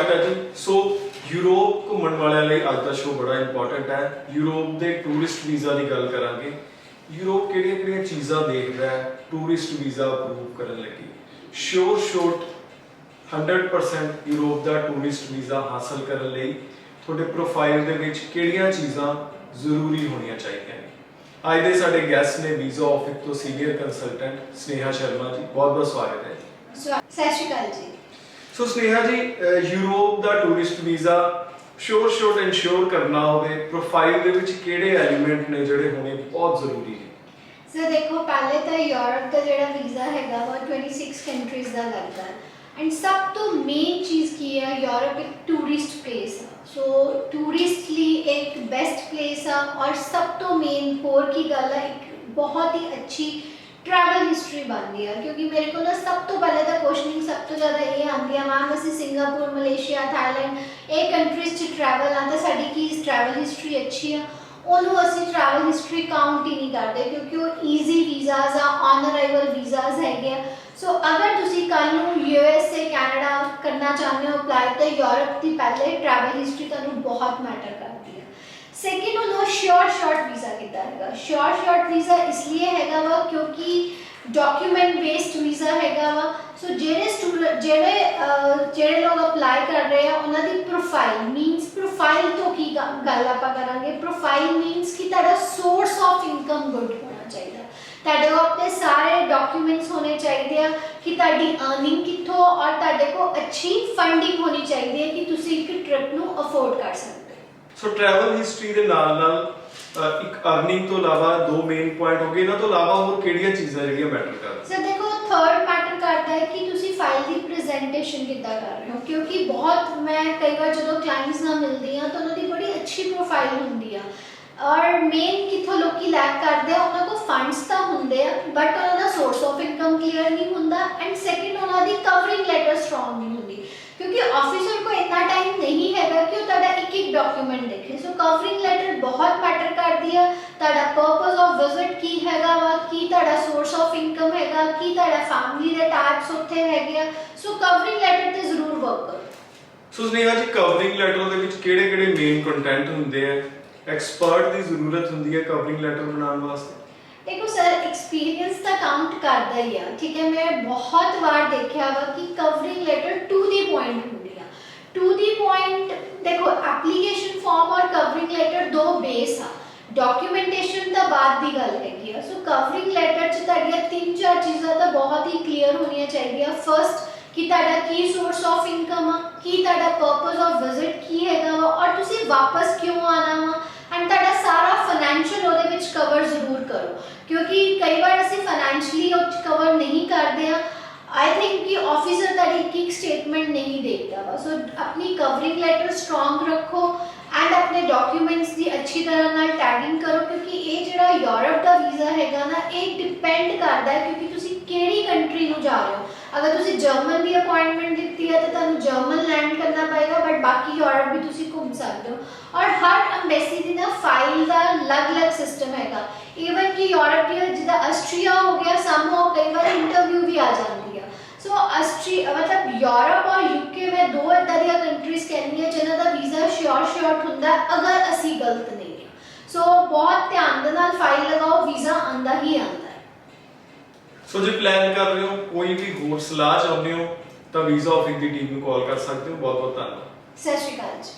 स्वागत है जी। सो यूरोप घूमण वालिਆਂ ਲਈ ਅੱਜ ਦਾ ਸ਼ੋਅ ਬੜਾ ਇੰਪੋਰਟੈਂਟ ਹੈ। यूरोप ਦੇ ਟੂਰਿਸਟ ਵੀਜ਼ਾ ਦੀ ਗੱਲ ਕਰਾਂਗੇ। यूरोप ਕਿਹੜੀਆਂ ਚੀਜ਼ਾਂ ਦੇਖਦਾ ਹੈ ਟੂਰਿਸਟ ਵੀਜ਼ਾ ਅਪਰੂਵ ਕਰਨ ਲੱਗੀ। ਸ਼ੋਰਟ 100% यूरोप ਦਾ ਟੂਰਿਸਟ ਵੀਜ਼ਾ ਹਾਸਲ ਕਰਨ ਲਈ ਤੁਹਾਡੇ ਪ੍ਰੋਫਾਈਲ ਦੇ ਵਿੱਚ ਕਿਹੜੀਆਂ ਚੀਜ਼ਾਂ ਜ਼ਰੂਰੀ ਹੋਣੀਆਂ ਚਾਹੀਦੀਆਂ ਨੇ। ਅੱਜ ਦੇ ਸਾਡੇ ਗੈਸਟ ਨੇ ਵੀਜ਼ਾ ਆਫਿਸ ਤੋਂ ਸੀਨੀਅਰ ਕੰਸਲਟੈਂਟ ਸਨੇਹਾ ਸ਼ਰਮਾ ਜੀ, ਬਹੁਤ ਬਹੁਤ ਸਵਾਗਤ ਹੈ। ਸਤਿ ਸ਼੍ਰੀ ਅਕਾਲ ਜੀ। ਸੋ ਸਨੇਹਾ ਜੀ, यूरोप ਦਾ ਟੂਰਿਸਟ ਵੀਜ਼ਾ ਸ਼ੋਰਟ ਇਨਸ਼ੋਰ ਕਰਨਾ ਹੋਵੇ, ਪ੍ਰੋਫਾਈਲ ਦੇ ਵਿੱਚ ਕਿਹੜੇ ਐਲੀਮੈਂਟ ਨੇ ਜਿਹੜੇ ਹੋਣੇ ਬਹੁਤ ਜ਼ਰੂਰੀ ਨੇ? ਸਰ ਦੇਖੋ, ਪਹਿਲੇ ਤਾਂ ਯੂਰਪ ਦਾ ਜਿਹੜਾ ਵੀਜ਼ਾ ਹੈਗਾ ਉਹ 26 ਕੰਟਰੀਜ਼ ਦਾ ਲੱਗਦਾ ਹੈ ਐਂਡ ਸਭ ਤੋਂ ਮੇਨ ਚੀਜ਼ ਕੀ ਹੈ, ਯੂਰਪ ਇੱਕ ਟੂਰਿਸਟ ਪਲੇਸ ਹੈ। ਸੋ ਟੂਰਿਸਟ ਲਈ ਇੱਕ ਬੈਸਟ ਪਲੇਸ ਆ ਔਰ ਸਭ ਤੋਂ ਮੇਨ ਹੋਰ ਕੀ ਗੱਲ ਹੈ, ਇੱਕ ਬਹੁਤ ਹੀ ਅੱਛੀ ट्रैवल हिस्ट्री बनती है। क्योंकि मेरे को ना सब तो पहले तो क्वेश्चनिंग सब तो ज़्यादा ये आती है, मैम असं सिंगापुर मलेशिया थाईलैंड ये कंट्रीज च ट्रैवल आता, साड़ी की ट्रैवल हिस्ट्री अच्छी है, उन्होंने असी ट्रैवल हिस्ट्री काउंट ही नहीं करते क्योंकि वो ईजी वीज़ाज आ, ऑन अराइवल वीज़ाज है। सो अगर तुसी कल USA कैनेडा करना चाहते हो अप्लाई तो यूरोप की पहले ट्रैवल हिस्ट्री तुहानू बहुत मैटर करती है। सैकेंड उन्होंने शॉर्ट वीज़ा कितना है। शॉर्ट वीज़ा इसलिए हैगा वा क्योंकि डॉक्यूमेंट बेस्ड वीज़ा हैगा वा। सो जेड़े लोग अप्लाई कर रहे हैं उन्होंने प्रोफाइल मीनस प्रोफाइल तो की गल आप करांगे। प्रोफाइल मीनस कि तुहाडा सोर्स ऑफ इनकम गुड होना चाहिए, तुहाडे को अपने सारे डॉक्यूमेंट्स होने चाहिए कि तुहाडी अर्निंग कित्थों और तुहाडे को अच्छी फंडिंग होनी चाहिए कि तुसी एक ट्रिप नू अफोर्ड कर सकते। सो ट्रैवल हिस्ट्री ਦੇ ਨਾਲ ਇੱਕ अर्निंग ਤੋਂ ਇਲਾਵਾ ਦੋ ਮੇਨ ਪੁਆਇੰਟ ਹੋ ਗਏ, ਇਹਨਾਂ ਤੋਂ ਇਲਾਵਾ ਹੋਰ ਕਿਹੜੀਆਂ ਚੀਜ਼ਾਂ ਜਿਹੜੀਆਂ ਮੈਟਰ ਕਰਦੀਆਂ? ਸਰ ਦੇਖੋ, ਥਰਡ ਮੈਟਰ ਕਰਦਾ ਹੈ ਕਿ ਤੁਸੀਂ ਫਾਈਲ ਦੀ ਪ੍ਰੈਜੈਂਟੇਸ਼ਨ ਕਿੱਦਾਂ ਕਰ ਰਹੇ ਹੋ। ਕਿਉਂਕਿ ਬਹੁਤ ਮੈਂ ਕਈ ਵਾਰ ਜਦੋਂ ਕਲਾਇੰਟਸ ਨਾਲ ਮਿਲਦੀ ਹਾਂ ਤਾਂ ਉਹਨਾਂ ਦੀ ਬੜੀ ਅੱਛੀ ਪ੍ਰੋਫਾਈਲ ਹੁੰਦੀ ਆ ਔਰ ਮੇਨ ਕਿੱਥੋਂ ਲੋਕੀ ਲੈਕ ਕਰਦੇ ਆ, ਉਹਨਾਂ ਕੋਲ ਫੰਡਸ ਤਾਂ ਹੁੰਦੇ ਆ ਬਟ ਉਹਨਾਂ ਦਾ ਸੋਰਸ ਆਫ ਇਨਕਮ ਕਲੀਅਰ ਨਹੀਂ ਹੁੰਦਾ ਐਂਡ ਸੈਕਿੰਡ ਉਹਨਾਂ ਦੀ ਕਵਰਿੰਗ ਲੈਟਰ ਸਟਰੋਂਗ ਨਹੀਂ ਹੁੰਦੀ क्योंकि ऑफिसर को इतना टाइम नहीं हैगा कि वो एक डॉक्यूमेंट देखे। सो कवरिंग लेटर बहुत मैटर करती है, ताड़ा पर्पस ऑफ विजिट की हैगा वा, की ताड़ा सोर्स ऑफ इनकम हैगा, की ताड़ा फैमिली दे टैक्स उत्थे हैगे। सो कवरिंग लेटर ते जरूर वर्क करो। सो स्नेहा जी, कवरिंग लेटर ਦੇ ਵਿੱਚ ਕਿਹੜੇ-ਕਿਹੜੇ ਮੇਨ ਕੰਟੈਂਟ ਹੁੰਦੇ ਆ? ਐਕਸਪਰਟ ਦੀ ਜ਼ਰੂਰਤ ਹੁੰਦੀ ਹੈ ਕਵਰਿੰਗ ਲੈਟਰ ਬਣਾਉਣ ਵਾਸਤੇ। देखो सर, एक्सपीरियंस तो काउंट करता ही है, ठीक है। मैं बहुत बार देखा वा कि covering letter to the point होंदी है। टू दी पॉइंट देखो, एप्लीकेशन फॉर्म और कवरिंग लेटर दो बेस आ, डॉक्यूमेंटेशन तो बाद की गल हैगी है। सो कवरिंग लेटर च तुहाडियां 3-4 चीज़ां तो बहुत ही क्लीयर होनी चाहिए। फर्स्ट कि तुहाडा की सोर्स ऑफ इनकम आ, की तुहाडा पर्पस ऑफ विजिट की हैगा वा और तुसी वापस क्यों आना वा एंड तुहाडा सारा फाइनैंशियल ਉਹਦੇ ਵਿੱਚ कवर जरूर करो क्योंकि कई बार ਅਸੀਂ फाइनैंशियली कवर नहीं करते हैं। आई थिंक कि ऑफिसर तारी एक स्टेटमेंट नहीं देखता वा। सो अपनी कवरिंग लेटर स्ट्रॉन्ग रखो एंड अपने डॉक्यूमेंट्स की अच्छी तरह नाल टैगिंग करो क्योंकि ये जिहड़ा यूरोप का वीज़ा हैगा ना, ये डिपेंड करता है क्योंकि तुसी किहड़ी कंट्री नू जा रहे हो। अगर तुसी जर्मन की अपॉइंटमेंट दी है तो तुहानू जर्मन लैंड करना पएगा बट बाकी यूरोप भी तुसी घूम सकते हो। और हर अंबेसी की ना फाइल का अलग-अलग सिस्टम हैगा। इवन कि यूरोप की जिदा ऑस्ट्रिया हो गया, समहाउ कई बार इंटरव्यू भी आ जाती है। सो ऑस्ट्रिया मतलब यूरोप और यूके में दो इदां दी कंट्रीज कहनी है जिन्हां दा वीज़ा शॉर्ट हुंदा अगर असी गलत नहीं है। सो बहुत ध्यान दे नाल फाइल लगाओ, वीज़ा आंदा ही आंदा। सो जो प्लान कर रहे हो, कोई भी होर सलाह चाहते हो तो वीज़ा ऑफिस की टीम को कॉल कर सकते हो। बहुत बहुत धन्यवाद। सत श्री अकाल जी।